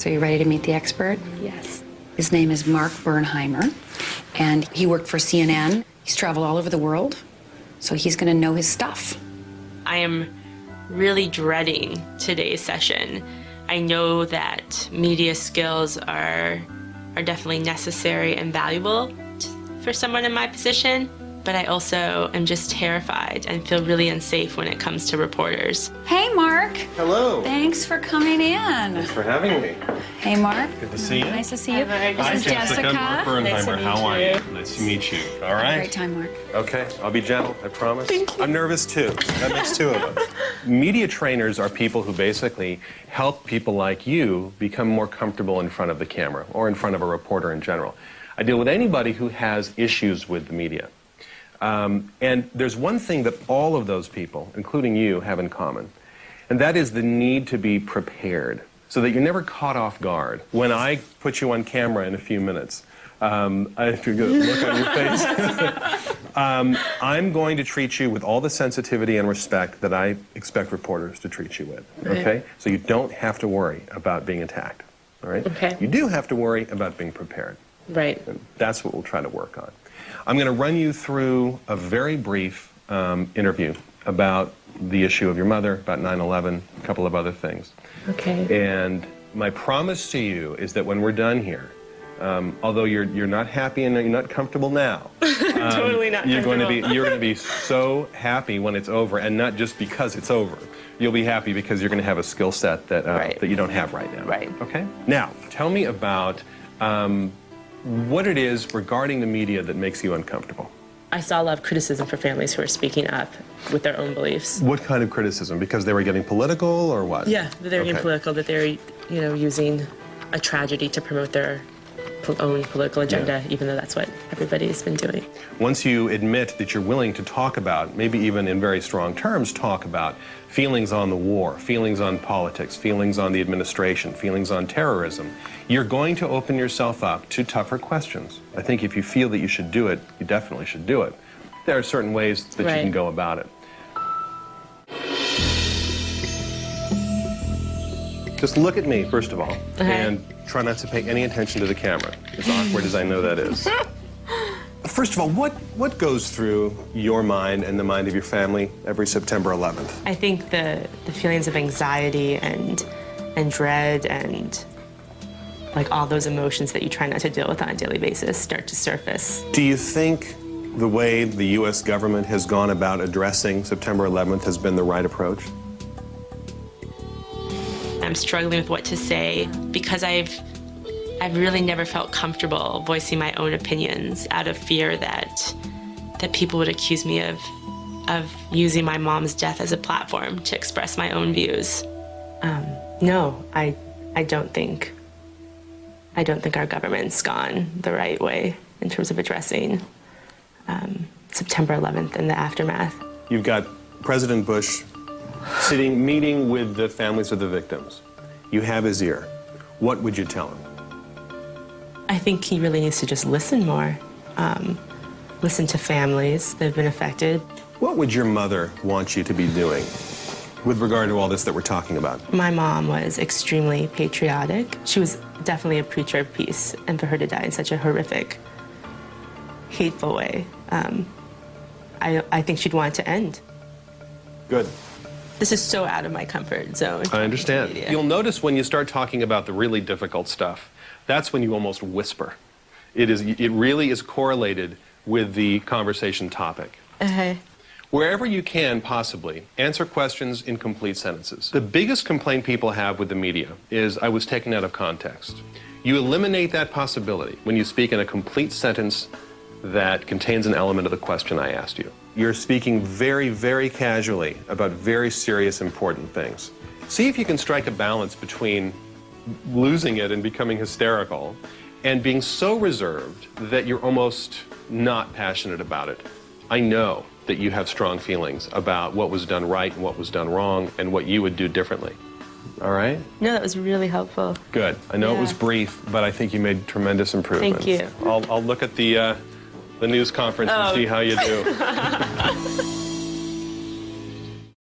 So you ready to meet the expert? Yes. His name is Mark Berheimer, and he worked for CNN. He's traveled all over the world, so he's going to know his stuff. I am really dreading today's session. I know that media skills are definitely necessary and valuable for someone in my position, but I also am just terrified and feel really unsafe when it comes to reporters. Hey, Mark. Hello. Thanks for coming in. Thanks for having me. Hey, Mark. Good to see you. Nice to see you. Hi, This is Jessica. Mark Berheimer. How are you? Nice to meet you. All right. Great time, Mark. Okay, I'll be gentle, I promise. Thank you. I'm nervous too. That makes two of us. Media trainers are people who basically help people like you become more comfortable in front of the camera or in front of a reporter in general. I deal with anybody who has issues with the media. And there's one thing that all of those people, including you, have in common, and that is the need to be prepared so that you're never caught off guard. When I put you on camera in a few minutes, if you get a look on your face, I'm going to treat you with all the sensitivity and respect that I expect reporters to treat you with, okay? So you don't have to worry about being attacked, all right? Okay. You do have to worry about being prepared. Right. And that's what we'll try to work on. I'm going to run you through a very brief interview about the issue of your mother, about 9/11, a couple of other things. Okay. And my promise to you is that when we're done here, although you're not happy and you're not comfortable now, Totally not you're going to be so happy when it's over, and not just because it's over. You'll be happy because you're going to have a skill set that that you don't have right now. Right. Okay. Now, tell me about what it is regarding the media that makes you uncomfortable. I saw a lot of criticism for families who are speaking up with their own beliefs. What kind of criticism? Because they were getting political, or what? Yeah, that they're getting political, that they're, using a tragedy to promote their own political agenda, even though that's what everybody's been doing. Once you admit that you're willing to talk about, maybe even in very strong terms, talk about feelings on the war, feelings on politics, feelings on the administration, feelings on terrorism, you're going to open yourself up to tougher questions. I think if you feel that you should do it, you definitely should do it. There are certain ways that you can go about it. Just look at me, first of all, and try not to pay any attention to the camera, as awkward as I know that is. First of all, what goes through your mind and the mind of your family every September 11th? I think the feelings of anxiety and dread and like all those emotions that you try not to deal with on a daily basis start to surface. Do you think the way the U.S. government has gone about addressing September 11th has been the right approach? I'm struggling with what to say because I've really never felt comfortable voicing my own opinions out of fear that people would accuse me of using my mom's death as a platform to express my own views. No, I don't think our government's gone the right way in terms of addressing September 11th and the aftermath. You've got President Bush meeting with the families of the victims. You have his ear. What would you tell him? I think he really needs to just listen more. Listen to families that have been affected. What would your mother want you to be doing with regard to all this that we're talking about? My mom was extremely patriotic. She was definitely a preacher of peace, and for her to die in such a horrific, hateful way, I think she'd want it to end. Good. This is so out of my comfort zone. I understand. You'll notice when you start talking about the really difficult stuff, that's when you almost whisper. It really is correlated with the conversation topic. Wherever you can, possibly, answer questions in complete sentences. The biggest complaint people have with the media is, I was taken out of context. You eliminate that possibility when you speak in a complete sentence that contains an element of the question I asked you. You're speaking very, very casually about very serious, important things. See if you can strike a balance between losing it and becoming hysterical and being so reserved that you're almost not passionate about it. I know that you have strong feelings about what was done right and what was done wrong and what you would do differently. All right? No, that was really helpful. Good. I know it was brief, but I think you made tremendous improvements. Thank you. I'll look at the news conference and see how you do.